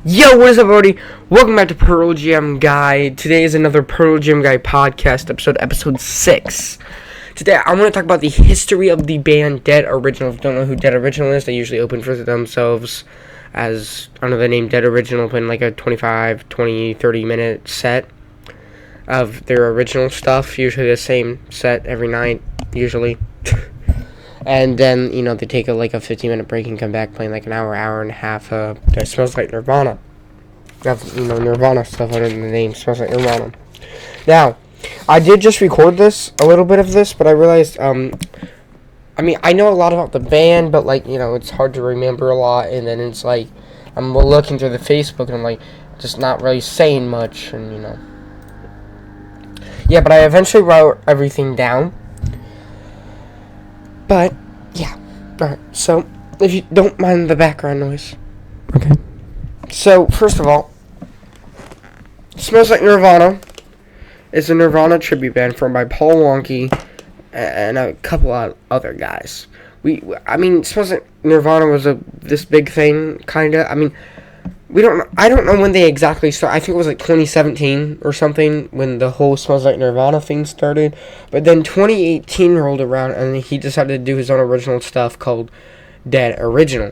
Yo, what is up, everybody? Welcome back to Pearl Jam Guy. Today is another Pearl Jam Guy podcast episode 6. Today, I want to talk about the history of the band Dead Original. If you don't know who Dead Original is, they usually open for themselves as, under the name Dead Original, playing like a 25, 20, 30-minute set of their original stuff. Usually the same set every night, usually. And then, they take a 15-minute break and come back playing like an hour and a half. That Smells Like Nirvana. That's, Nirvana stuff under the name Smells Like Nirvana. Now, I did just record a little bit of this, but I realized, I know a lot about the band, but, it's hard to remember a lot, and then it's like, I'm looking through the Facebook, and I'm, just not really saying much, and, Yeah, but I eventually wrote everything down. But, yeah. Alright, so, if you don't mind the background noise. Okay. So, first of all, Smells Like Nirvana is a Nirvana tribute band formed by Paul Wonky and a couple of other guys. Smells Like Nirvana was this big thing, kinda. I don't know when they exactly started. I think it was 2017 or something when the whole Smells Like Nirvana thing started. But then 2018 rolled around and he decided to do his own original stuff called Dead Original.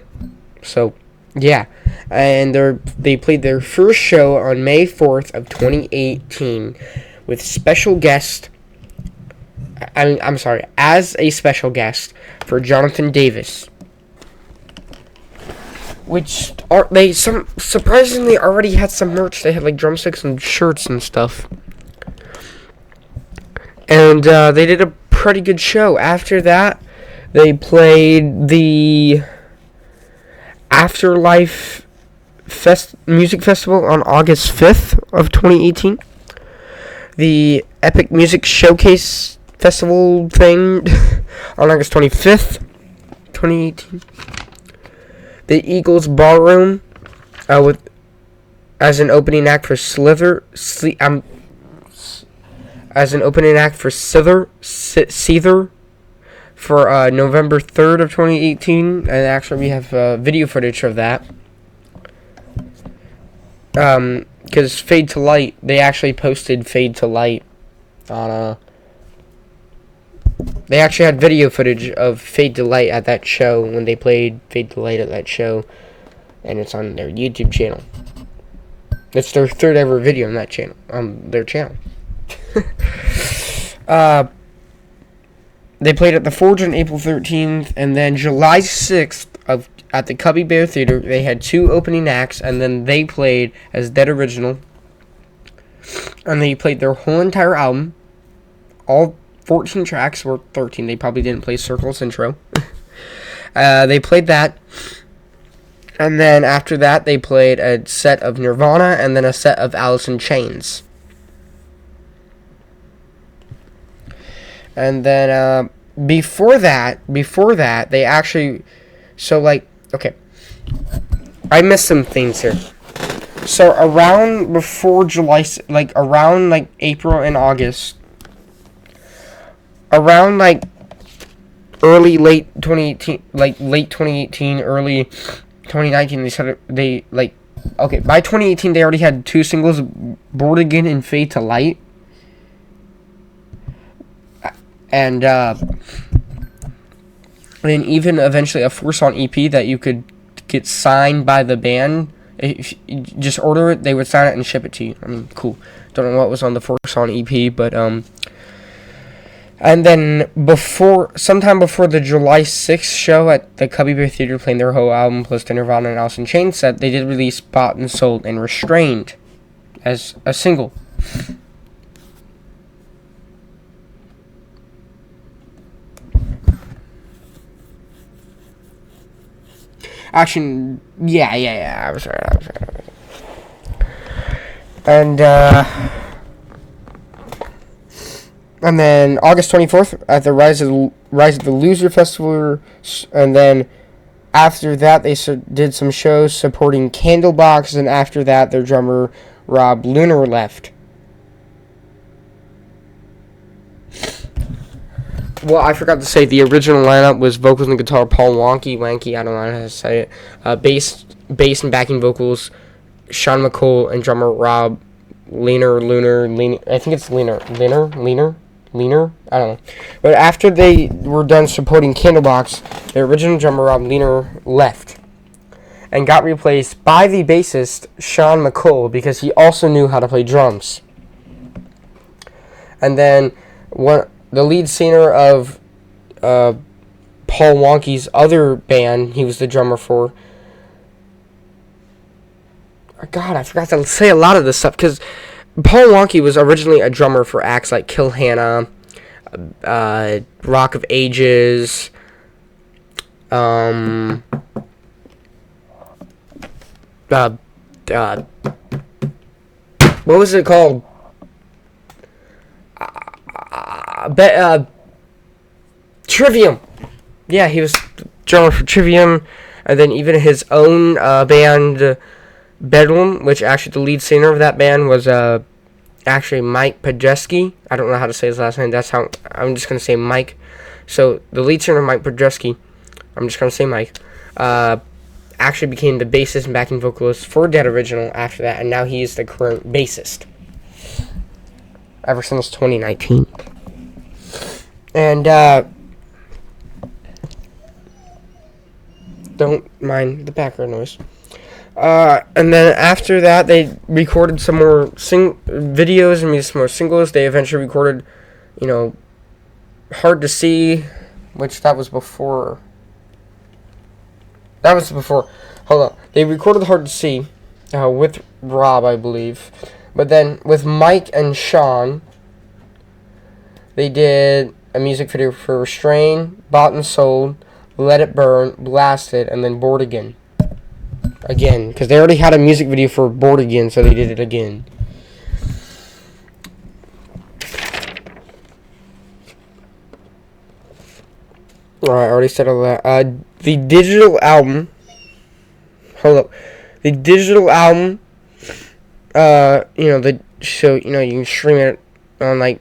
So, yeah. And they played their first show on May 4th of 2018 with special guest. As a special guest for Jonathan Davis. Which they surprisingly already had some merch. They had drumsticks and shirts and stuff. And they did a pretty good show. After that, they played the Afterlife Music Festival on August 5th of 2018. The Epic Music Showcase Festival thing on August 25th, 2018. The Eagles Ballroom, as an opening act for Seether for November 3rd of 2018, and actually we have video footage of that. Because Fade to Light, they actually posted Fade to Light on They actually had video footage of Fade to Light at that show when they played Fade to Light at that show, and it's on their YouTube channel. It's their third ever video on that channel, on their channel. They played at the Forge on April 13th, and then July 6th at the Cubby Bear Theater. They had two opening acts, and then they played as Dead Original, and they played their whole entire album, all 14 tracks, or 13. They probably didn't play Circle's intro. They played that. And then after that, they played a set of Nirvana and then a set of Alice in Chains. And then before that, they actually... okay. I missed some things here. So around before July... around April and August... Around late 2018, early 2019, by 2018 they already had two singles, Bored Again and Fade to Light, and then even eventually a 4-song EP that you could get signed by the band. If you just order it, they would sign it and ship it to you. Cool. Don't know what was on the 4-song EP, but and then sometime before the July 6th show at the Cubby Bear Theater, playing their whole album plus the Nirvana and Alice in Chains set, they did release Bought and Sold and Restrained as a single. Actually, yeah, I was right. And then August 24th at the Rise of the Loser Festival, and then after that they did some shows supporting Candlebox, and after that their drummer Rob Lunar left. Well, I forgot to say the original lineup was vocals and guitar Paul Wanky, I don't know how to say it, bass and backing vocals Sean McCool and drummer Rob Leaner. I think it's Leaner. I don't know. But after they were done supporting Candlebox, the original drummer Rob Leaner left and got replaced by the bassist Sean McCool because he also knew how to play drums. And then the lead singer of Paul Wonky's other band, he was the drummer for. God, I forgot to say a lot of this stuff because Paul Wonky was originally a drummer for acts like Kill Hannah, Rock of Ages, what was it called? Trivium. Yeah, he was drummer for Trivium, and then even his own band, Bedlam, which actually the lead singer of that band was actually Mike Podreski. I don't know how to say his last name. That's how I'm just gonna say Mike. So the lead singer Mike Podreski, I'm just gonna say Mike, actually became the bassist and backing vocalist for Dead Original after that, and now he is the current bassist ever since 2019. And don't mind the background noise. And then after that, they recorded some more videos and made some more singles. They eventually recorded, Hard to See, which that was before. Hold on. They recorded Hard to See with Rob, I believe. But then with Mike and Sean, they did a music video for Restrain, Bought and Sold, Let It Burn, Blasted, and then Bored Again. Again, because they already had a music video for Bored Again, so they did it again. Alright, I already said all that. The digital album. Hold up. The digital album. You can stream it on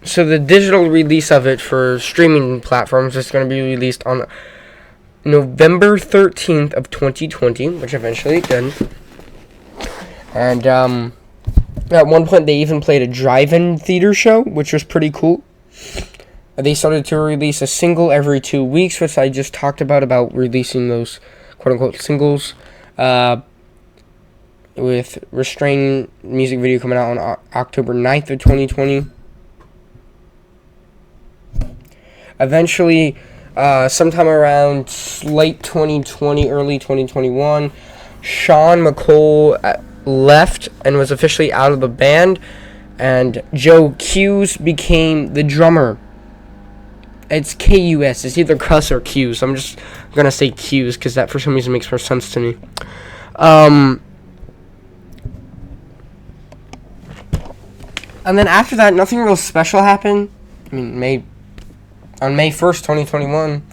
So the digital release of it for streaming platforms is going to be released on November 13th of 2020, which eventually it did. And at one point they even played a drive-in theater show, which was pretty cool. They started to release a single every 2 weeks, which I just talked about releasing those quote-unquote singles. With Restrain music video coming out on October 9th of 2020. Eventually, sometime around late 2020, early 2021, Sean McCool left and was officially out of the band, and Joe Hughes became the drummer. It's K-U-S. It's either Cuss or Q's. I'm just going to say Q's because that for some reason makes more sense to me. And then after that, nothing real special happened. I mean, on May 1st, 2021,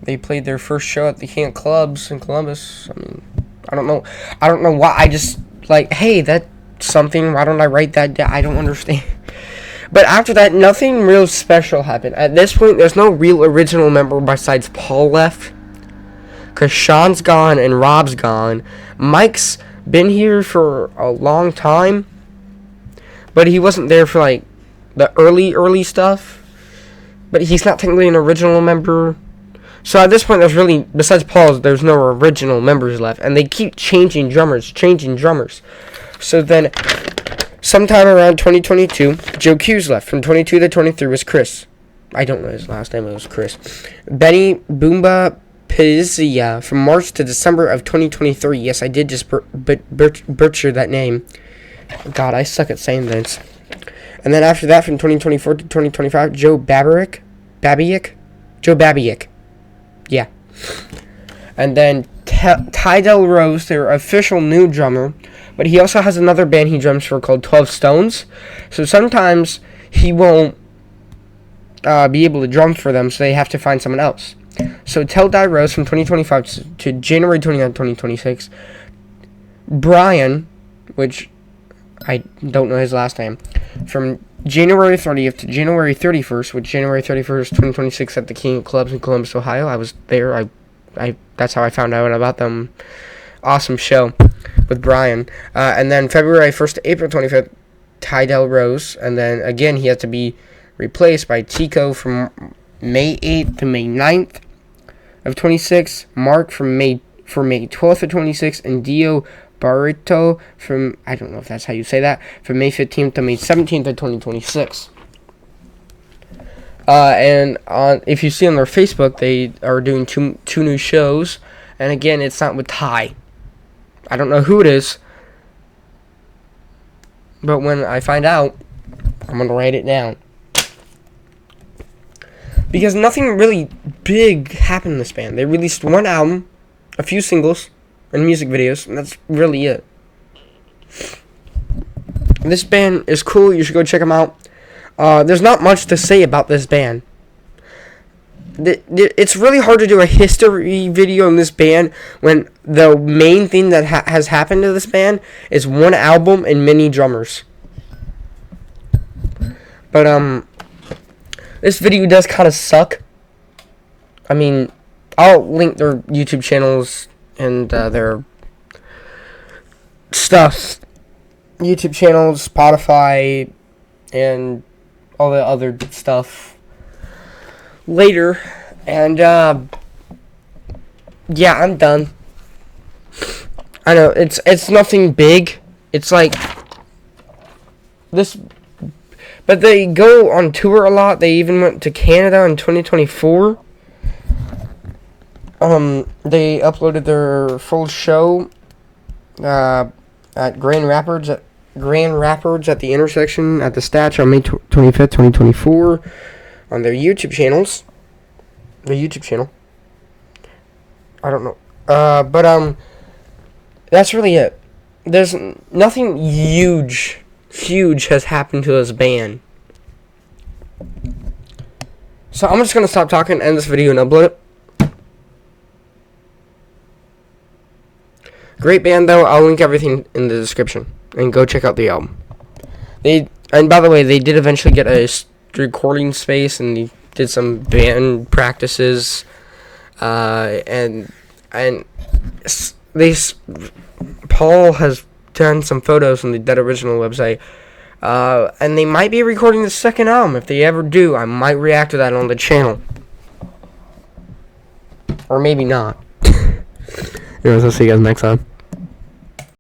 they played their first show at the King of Clubs in Columbus. I mean, I don't know why. I just, hey, that's something. Why don't I write that down? I don't understand. But after that, nothing real special happened. At this point, there's no real original member besides Paul left. Because Sean's gone and Rob's gone. Mike's been here for a long time. But he wasn't there for, the early stuff. But he's not technically an original member. So at this point, there's really, besides Paul's, there's no original members left. And they keep changing drummers. So then, sometime around 2022, Joe Hughes left. From 22 to 23 was Chris. I don't know his last name, it was Chris. Benny Boomba Pizia from March to December of 2023. Yes, I did just butcher that name. God, I suck at saying things. And then after that, from 2024 to 2025, Joe Babiak. Yeah. And then Tydell Rose, their official new drummer. But he also has another band he drums for called 12 Stones. So sometimes he won't be able to drum for them, so they have to find someone else. So Tydell Rose from 2025 to January 29, 2026. Brian, which I don't know his last name, from January 30th to January 31st, which January 31st, 2026 at the King of Clubs in Columbus, Ohio. I was there. I that's how I found out about them. Awesome show. with Brian. And then February 1st to April 25th, Tydell Rose. And then again, he had to be replaced by Chico from May 8th to May 9th of 26. Mark from May 12th of 26. And Dio Barreto from, I don't know if that's how you say that, from May 15th to May 17th of 2026. And if you see on their Facebook, they are doing two new shows. And again, it's not with Ty. I don't know who it is. But when I find out, I'm going to write it down. Because nothing really big happened in this band. They released one album, a few singles, and music videos, and that's really it. This band is cool. You should go check them out. There's not much to say about this band. It's really hard to do a history video on this band when the main thing that has happened to this band is one album and many drummers. But this video does kind of suck. I mean, I'll link their YouTube channels and their stuff. YouTube channels, Spotify, and all the other stuff later. And yeah, I'm done. I know it's nothing big. It's like this, but they go on tour a lot. They even went to Canada in 2024. They uploaded their full show at Grand Rapids at the intersection at the Statue on May 25th, 2024 on their YouTube channels. The YouTube channel. I don't know. But that's really it. There's nothing huge has happened to this band. So I'm just gonna stop talking, end this video, and upload it. Great band though. I'll link everything in the description and go check out the album. And by the way, they did eventually get a recording space and they did some band practices. And Paul has done some photos on the Dead Original website. And they might be recording the second album. If they ever do, I might react to that on the channel. Or maybe not. Anyways, I'll see you guys next time.